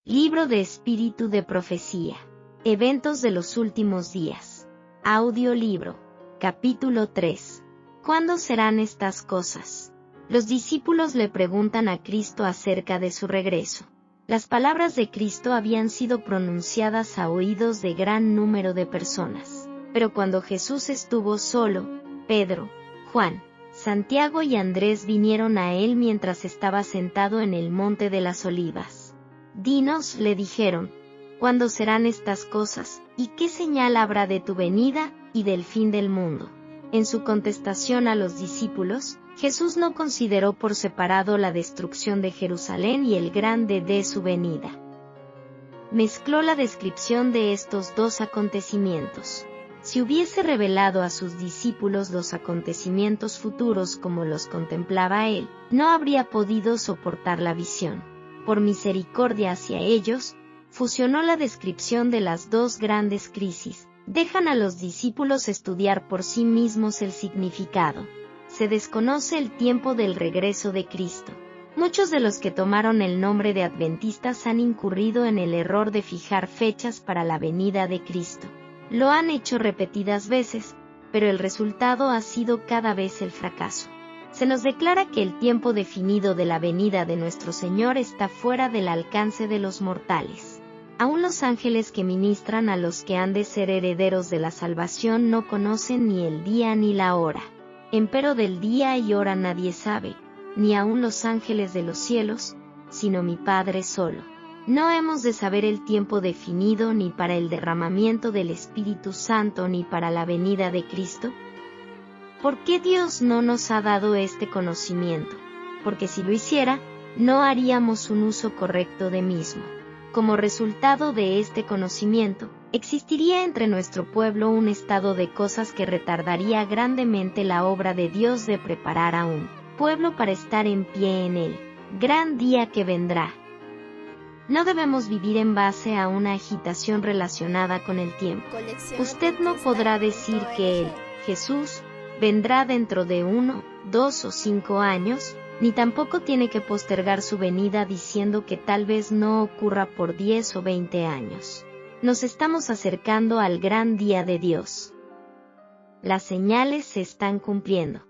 Libro de Espíritu de Profecía. Eventos de los últimos días. Audiolibro. Capítulo 3. ¿Cuándo serán estas cosas? Los discípulos le preguntan a Cristo acerca de su regreso. Las palabras de Cristo habían sido pronunciadas a oídos de gran número de personas. Pero cuando Jesús estuvo solo, Pedro, Juan, Santiago y Andrés vinieron a él mientras estaba sentado en el monte de las Olivas. Dinos, le dijeron, ¿cuándo serán estas cosas, y qué señal habrá de tu venida y del fin del mundo? En su contestación a los discípulos, Jesús no consideró por separado la destrucción de Jerusalén y el grande de su venida. Mezcló la descripción de estos dos acontecimientos. Si hubiese revelado a sus discípulos los acontecimientos futuros como los contemplaba él, no habría podido soportar la visión. Por misericordia hacia ellos, fusionó la descripción de las dos grandes crisis. Dejan a los discípulos estudiar por sí mismos el significado. Se desconoce el tiempo del regreso de Cristo. Muchos de los que tomaron el nombre de adventistas han incurrido en el error de fijar fechas para la venida de Cristo. Lo han hecho repetidas veces, pero el resultado ha sido cada vez el fracaso. Se nos declara que el tiempo definido de la venida de nuestro Señor está fuera del alcance de los mortales. Aún los ángeles que ministran a los que han de ser herederos de la salvación no conocen ni el día ni la hora. Empero del día y hora nadie sabe, ni aun los ángeles de los cielos, sino mi Padre solo. No hemos de saber el tiempo definido ni para el derramamiento del Espíritu Santo ni para la venida de Cristo. ¿Por qué Dios no nos ha dado este conocimiento? Porque si lo hiciera, no haríamos un uso correcto de mismo. Como resultado de este conocimiento, existiría entre nuestro pueblo un estado de cosas que retardaría grandemente la obra de Dios de preparar a un pueblo para estar en pie en el gran día que vendrá. No debemos vivir en base a una agitación relacionada con el tiempo. Usted no podrá decir que él, Jesús, vendrá dentro de 1, 2 o 5 años, ni tampoco tiene que postergar su venida diciendo que tal vez no ocurra por 10 o 20 años. Nos estamos acercando al gran día de Dios. Las señales se están cumpliendo.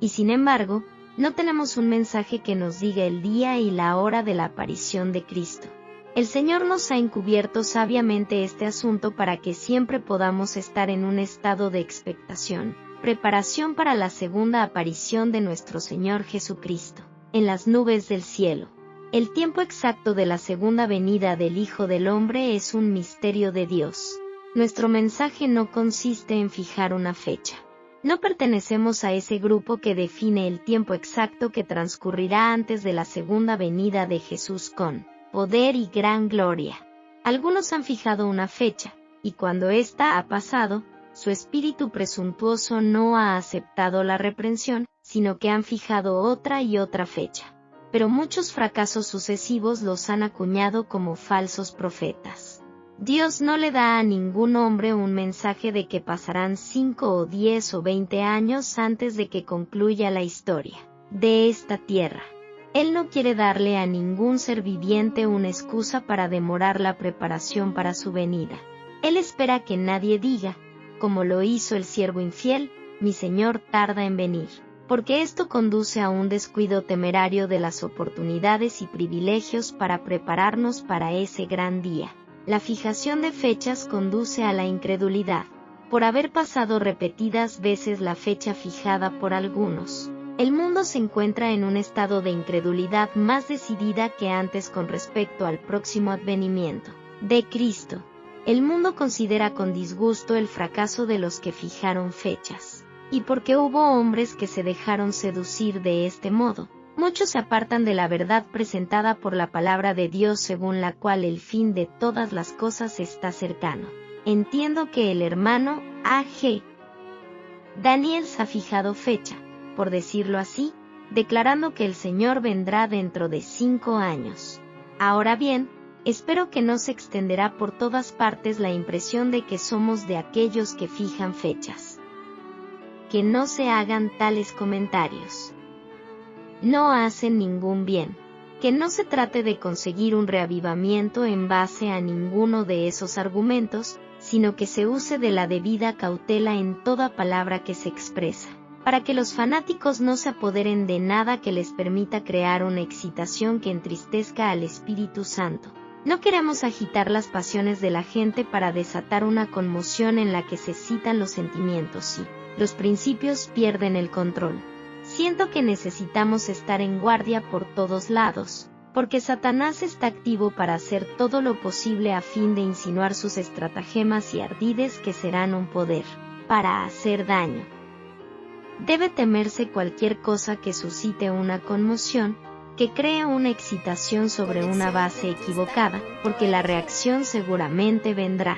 Y sin embargo, no tenemos un mensaje que nos diga el día y la hora de la aparición de Cristo. El Señor nos ha encubierto sabiamente este asunto para que siempre podamos estar en un estado de expectación, preparación para la segunda aparición de nuestro Señor Jesucristo, en las nubes del cielo. El tiempo exacto de la segunda venida del Hijo del Hombre es un misterio de Dios. Nuestro mensaje no consiste en fijar una fecha. No pertenecemos a ese grupo que define el tiempo exacto que transcurrirá antes de la segunda venida de Jesús con poder y gran gloria. Algunos han fijado una fecha, y cuando ésta ha pasado, su espíritu presuntuoso no ha aceptado la reprensión, sino que han fijado otra y otra fecha. Pero muchos fracasos sucesivos los han acuñado como falsos profetas. Dios no le da a ningún hombre un mensaje de que pasarán 5 o 10 o 20 años antes de que concluya la historia de esta tierra. Él no quiere darle a ningún ser viviente una excusa para demorar la preparación para su venida. Él espera que nadie diga, como lo hizo el siervo infiel, mi Señor tarda en venir, porque esto conduce a un descuido temerario de las oportunidades y privilegios para prepararnos para ese gran día. La fijación de fechas conduce a la incredulidad. Por haber pasado repetidas veces la fecha fijada por algunos, el mundo se encuentra en un estado de incredulidad más decidida que antes con respecto al próximo advenimiento de Cristo. El mundo considera con disgusto el fracaso de los que fijaron fechas. Y porque hubo hombres que se dejaron seducir de este modo, muchos se apartan de la verdad presentada por la palabra de Dios según la cual el fin de todas las cosas está cercano. Entiendo que el hermano A.G. Daniels ha fijado fecha, por decirlo así, declarando que el Señor vendrá dentro de 5 años. Ahora bien, espero que no se extenderá por todas partes la impresión de que somos de aquellos que fijan fechas. Que no se hagan tales comentarios. No hacen ningún bien. que no se trate de conseguir un reavivamiento en base a ninguno de esos argumentos, sino que se use de la debida cautela en toda palabra que se expresa, para que los fanáticos no se apoderen de nada que les permita crear una excitación que entristezca al Espíritu Santo. No queremos agitar las pasiones de la gente para desatar una conmoción en la que se citan los sentimientos y los principios pierden el control. Siento que necesitamos estar en guardia por todos lados, porque Satanás está activo para hacer todo lo posible a fin de insinuar sus estratagemas y ardides que serán un poder para hacer daño. Debe temerse cualquier cosa que suscite una conmoción, que crea una excitación sobre una base equivocada, porque la reacción seguramente vendrá.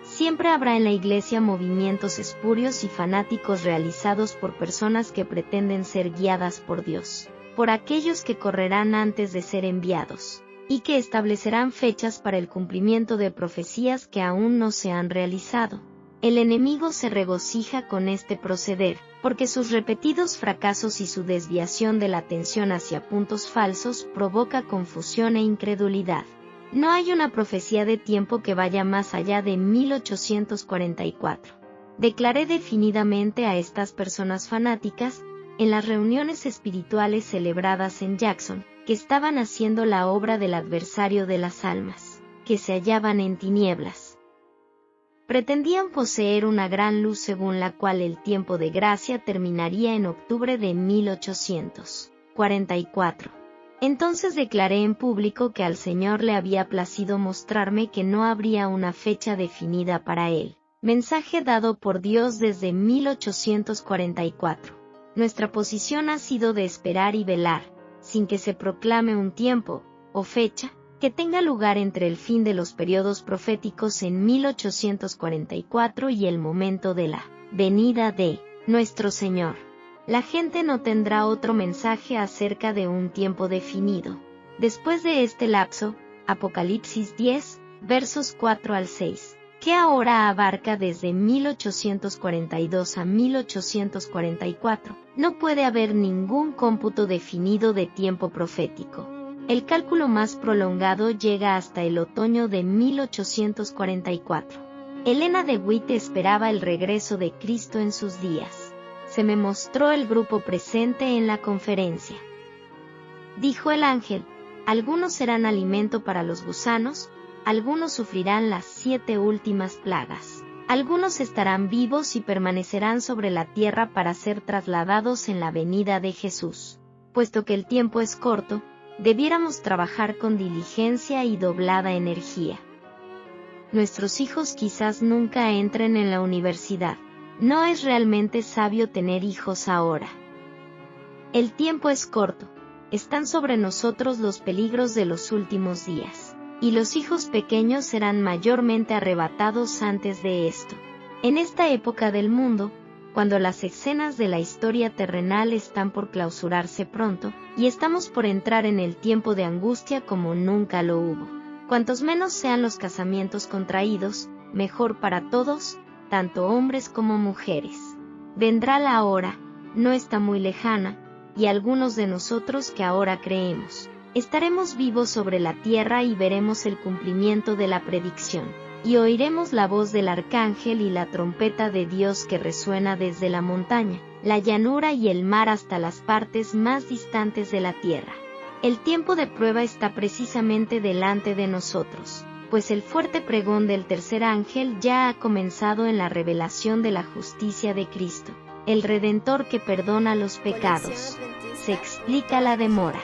Siempre habrá en la Iglesia movimientos espurios y fanáticos realizados por personas que pretenden ser guiadas por Dios, por aquellos que correrán antes de ser enviados, y que establecerán fechas para el cumplimiento de profecías que aún no se han realizado. El enemigo se regocija con este proceder, porque sus repetidos fracasos y su desviación de la atención hacia puntos falsos provoca confusión e incredulidad. No hay una profecía de tiempo que vaya más allá de 1844. Declaré definidamente a estas personas fanáticas, en las reuniones espirituales celebradas en Jackson, que estaban haciendo la obra del adversario de las almas, que se hallaban en tinieblas. Pretendían poseer una gran luz según la cual el tiempo de gracia terminaría en octubre de 1844. Entonces declaré en público que al Señor le había placido mostrarme que no habría una fecha definida para él. Mensaje dado por Dios desde 1844. Nuestra posición ha sido de esperar y velar, sin que se proclame un tiempo, o fecha, que tenga lugar entre el fin de los periodos proféticos en 1844 y el momento de la venida de nuestro Señor. La gente no tendrá otro mensaje acerca de un tiempo definido. Después de este lapso, Apocalipsis 10, versos 4 al 6, que ahora abarca desde 1842 a 1844, no puede haber ningún cómputo definido de tiempo profético. El cálculo más prolongado llega hasta el otoño de 1844. Elena de Witt esperaba el regreso de Cristo en sus días. Se me mostró el grupo presente en la conferencia. Dijo el ángel, algunos serán alimento para los gusanos, algunos sufrirán las 7 últimas plagas, algunos estarán vivos y permanecerán sobre la tierra para ser trasladados en la venida de Jesús. Puesto que el tiempo es corto, debiéramos trabajar con diligencia y doblada energía. Nuestros hijos quizás nunca entren en la universidad. No es realmente sabio tener hijos ahora. El tiempo es corto. Están sobre nosotros los peligros de los últimos días, y los hijos pequeños serán mayormente arrebatados antes de esto. En esta época del mundo, cuando las escenas de la historia terrenal están por clausurarse pronto, y estamos por entrar en el tiempo de angustia como nunca lo hubo. Cuantos menos sean los casamientos contraídos, mejor para todos, tanto hombres como mujeres. Vendrá la hora, no está muy lejana, y algunos de nosotros que ahora creemos, estaremos vivos sobre la tierra y veremos el cumplimiento de la predicción. Y oiremos la voz del arcángel y la trompeta de Dios que resuena desde la montaña, la llanura y el mar hasta las partes más distantes de la tierra. El tiempo de prueba está precisamente delante de nosotros, pues el fuerte pregón del tercer ángel ya ha comenzado en la revelación de la justicia de Cristo, el Redentor que perdona los pecados. Se explica la demora.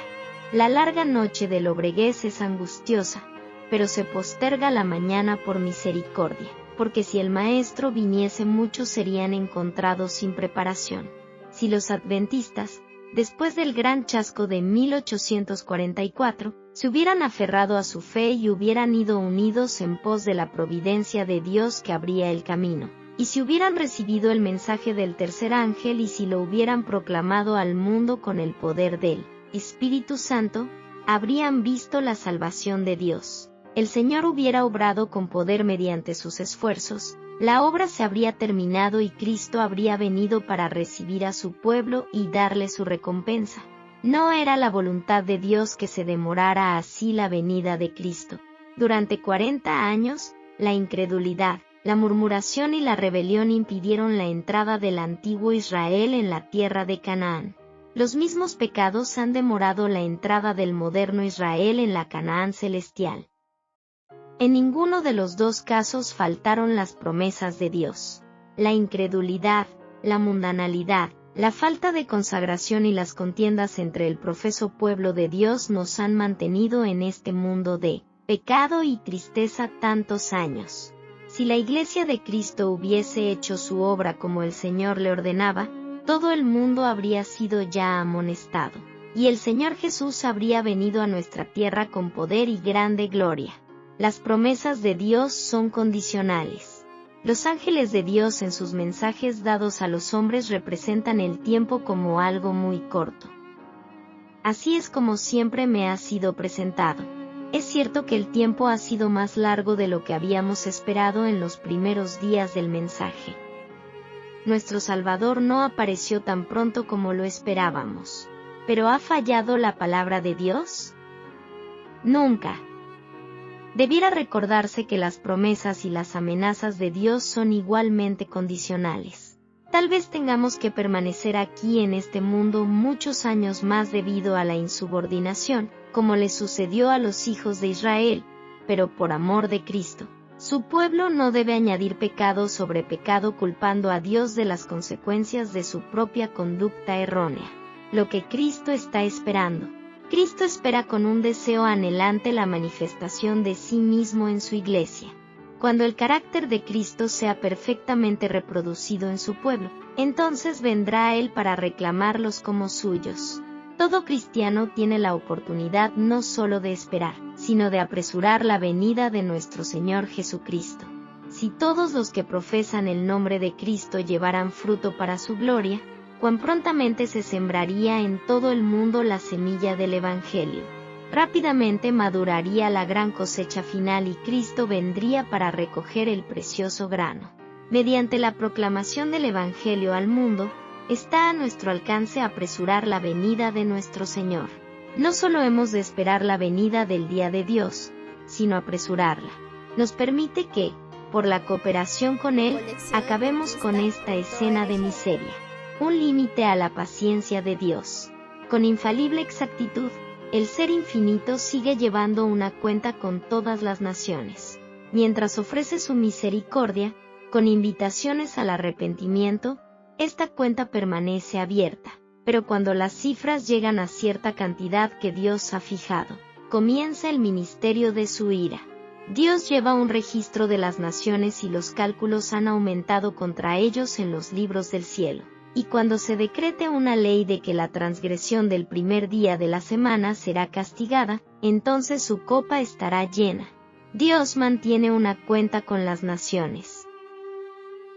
La larga noche del obregués es angustiosa, pero se posterga la mañana por misericordia, porque si el Maestro viniese muchos serían encontrados sin preparación. Si los adventistas, después del gran chasco de 1844, se hubieran aferrado a su fe y hubieran ido unidos en pos de la providencia de Dios que abría el camino, y si hubieran recibido el mensaje del tercer ángel y si lo hubieran proclamado al mundo con el poder del Espíritu Santo, habrían visto la salvación de Dios. El Señor hubiera obrado con poder mediante sus esfuerzos, la obra se habría terminado y Cristo habría venido para recibir a su pueblo y darle su recompensa. No era la voluntad de Dios que se demorara así la venida de Cristo. Durante 40 años, la incredulidad, la murmuración y la rebelión impidieron la entrada del antiguo Israel en la tierra de Canaán. Los mismos pecados han demorado la entrada del moderno Israel en la Canaán celestial. En ninguno de los dos casos faltaron las promesas de Dios. La incredulidad, la mundanalidad, la falta de consagración y las contiendas entre el profeso pueblo de Dios nos han mantenido en este mundo de pecado y tristeza tantos años. Si la Iglesia de Cristo hubiese hecho su obra como el Señor le ordenaba, todo el mundo habría sido ya amonestado, y el Señor Jesús habría venido a nuestra tierra con poder y grande gloria. Las promesas de Dios son condicionales. Los ángeles de Dios en sus mensajes dados a los hombres representan el tiempo como algo muy corto. Así es como siempre me ha sido presentado. Es cierto que el tiempo ha sido más largo de lo que habíamos esperado en los primeros días del mensaje. Nuestro Salvador no apareció tan pronto como lo esperábamos. ¿Pero ha fallado la palabra de Dios? Nunca. Debiera recordarse que las promesas y las amenazas de Dios son igualmente condicionales. Tal vez tengamos que permanecer aquí en este mundo muchos años más debido a la insubordinación, como le sucedió a los hijos de Israel, pero por amor de Cristo. Su pueblo no debe añadir pecado sobre pecado culpando a Dios de las consecuencias de su propia conducta errónea. Lo que Cristo está esperando. Cristo espera con un deseo anhelante la manifestación de sí mismo en su Iglesia. Cuando el carácter de Cristo sea perfectamente reproducido en su pueblo, entonces vendrá Él para reclamarlos como suyos. Todo cristiano tiene la oportunidad no solo de esperar, sino de apresurar la venida de nuestro Señor Jesucristo. Si todos los que profesan el nombre de Cristo llevaran fruto para su gloria, cuán prontamente se sembraría en todo el mundo la semilla del Evangelio. Rápidamente maduraría la gran cosecha final y Cristo vendría para recoger el precioso grano. Mediante la proclamación del Evangelio al mundo, está a nuestro alcance apresurar la venida de nuestro Señor. No solo hemos de esperar la venida del día de Dios, sino apresurarla. Nos permite que, por la cooperación con Él, acabemos con esta escena de miseria. Un límite a la paciencia de Dios. Con infalible exactitud, el Ser Infinito sigue llevando una cuenta con todas las naciones. Mientras ofrece su misericordia, con invitaciones al arrepentimiento, esta cuenta permanece abierta. Pero cuando las cifras llegan a cierta cantidad que Dios ha fijado, comienza el ministerio de su ira. Dios lleva un registro de las naciones y los cálculos han aumentado contra ellos en los libros del cielo. Y cuando se decrete una ley de que la transgresión del primer día de la semana será castigada, entonces su copa estará llena. Dios mantiene una cuenta con las naciones.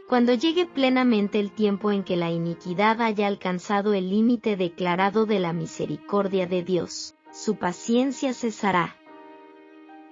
Cuando llegue plenamente el tiempo en que la iniquidad haya alcanzado el límite declarado de la misericordia de Dios, su paciencia cesará.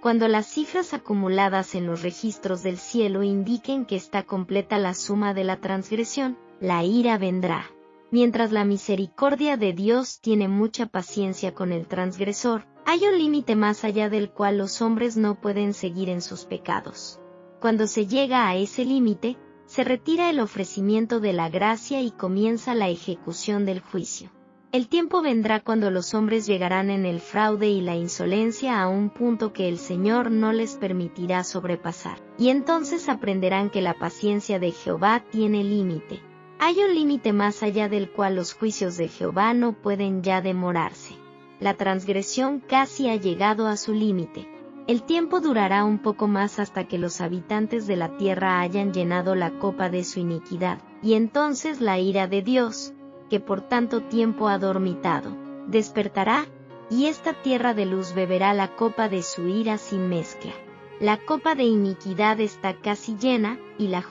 Cuando las cifras acumuladas en los registros del cielo indiquen que está completa la suma de la transgresión, la ira vendrá. Mientras la misericordia de Dios tiene mucha paciencia con el transgresor, hay un límite más allá del cual los hombres no pueden seguir en sus pecados. Cuando se llega a ese límite, se retira el ofrecimiento de la gracia y comienza la ejecución del juicio. El tiempo vendrá cuando los hombres llegarán en el fraude y la insolencia a un punto que el Señor no les permitirá sobrepasar, y entonces aprenderán que la paciencia de Jehová tiene límite. Hay un límite más allá del cual los juicios de Jehová no pueden ya demorarse. La transgresión casi ha llegado a su límite. El tiempo durará un poco más hasta que los habitantes de la tierra hayan llenado la copa de su iniquidad, y entonces la ira de Dios, que por tanto tiempo ha dormitado, despertará, y esta tierra de luz beberá la copa de su ira sin mezcla. La copa de iniquidad está casi llena, y la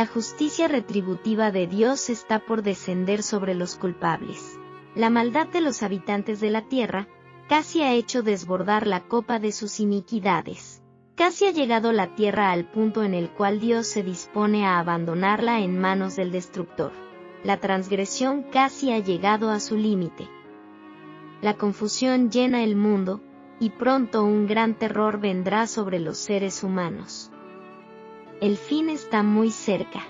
justicia retributiva de Dios está por descender sobre los culpables. La maldad de los habitantes de la tierra casi ha hecho desbordar la copa de sus iniquidades. Casi ha llegado la tierra al punto en el cual Dios se dispone a abandonarla en manos del destructor. La transgresión casi ha llegado a su límite. la confusión llena el mundo, y pronto un gran terror vendrá sobre los seres humanos. El fin está muy cerca.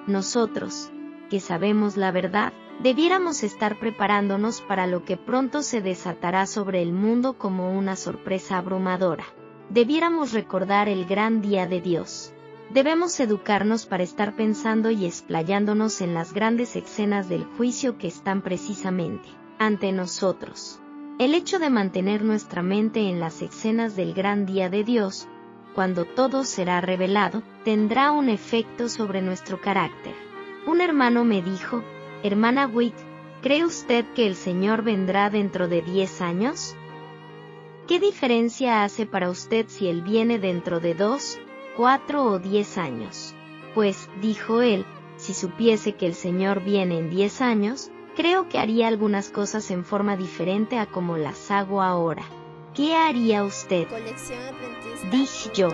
Nosotros, que sabemos la verdad, debiéramos estar preparándonos para lo que pronto se desatará sobre el mundo como una sorpresa abrumadora. Debiéramos recordar el gran día de Dios. Debemos educarnos para estar pensando y explayándonos en las grandes escenas del juicio que están precisamente ante nosotros. El hecho de mantener nuestra mente en las escenas del gran día de Dios, cuando todo será revelado, tendrá un efecto sobre nuestro carácter. Un hermano me dijo: hermana Witt, ¿cree usted que el Señor vendrá dentro de 10 años? ¿Qué diferencia hace para usted si Él viene dentro de 2, 4 o 10 años? Pues, dijo él, si supiese que el Señor viene en 10 años, creo que haría algunas cosas en forma diferente a como las hago ahora. ¿Qué haría usted? Dije yo.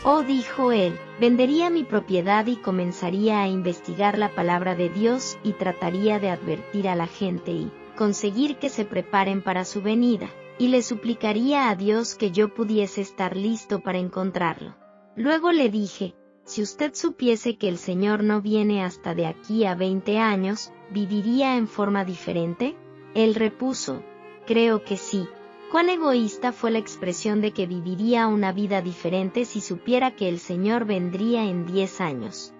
Oh, dijo él, vendería mi propiedad y comenzaría a investigar la palabra de Dios y trataría de advertir a la gente y conseguir que se preparen para su venida, y le suplicaría a Dios que yo pudiese estar listo para encontrarlo. Luego le dije: si usted supiese que el Señor no viene hasta de aquí a 20 años, ¿viviría en forma diferente? Él repuso: creo que sí. Cuán egoísta fue la expresión de que viviría una vida diferente si supiera que el Señor vendría en 10 años.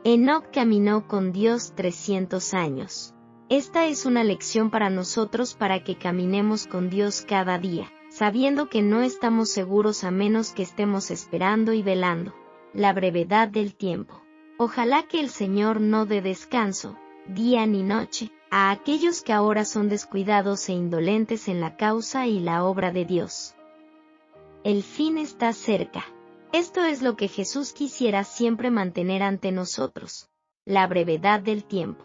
Enoc caminó con Dios 300 años. Esta es una lección para nosotros para que caminemos con Dios cada día, sabiendo que no estamos seguros a menos que estemos esperando y velando. La brevedad del tiempo. Ojalá que el Señor no dé descanso, día ni noche, a aquellos que ahora son descuidados e indolentes en la causa y la obra de Dios. El fin está cerca. Esto es lo que Jesús quisiera siempre mantener ante nosotros: la brevedad del tiempo.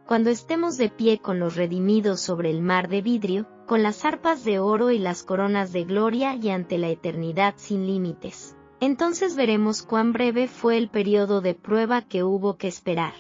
Cuando estemos de pie con los redimidos sobre el mar de vidrio, con las arpas de oro y las coronas de gloria y ante la eternidad sin límites, entonces veremos cuán breve fue el periodo de prueba que hubo que esperar.